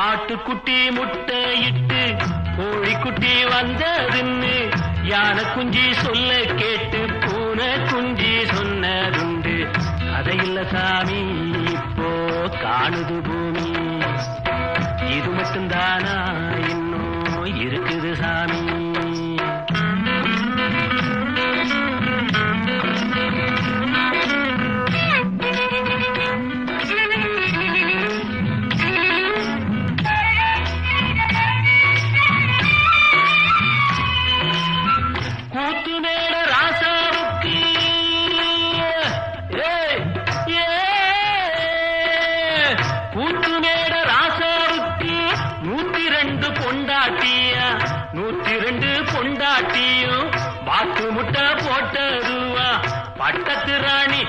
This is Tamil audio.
ஆட்டுக்குட்டி முட்டையிட்டு கோழிக்குட்டி வந்ததுன்னு யானை குஞ்சி சொல்ல கேட்டு பூனை குஞ்சி சொன்னதுண்டு. கதையில்ல சாமி இப்போ காணுது பூமி, இது மட்டும்தானா இன்னும் இருக்குது சாமி. கூத்துமேட ராசாவுக்கு கூத்துமேட ராசாவுக்கு 102 பொண்டாட்டியா, 102 பொண்டாட்டியும் பாத்து முட்டை போட்டதுவா. பட்டத்து ராணி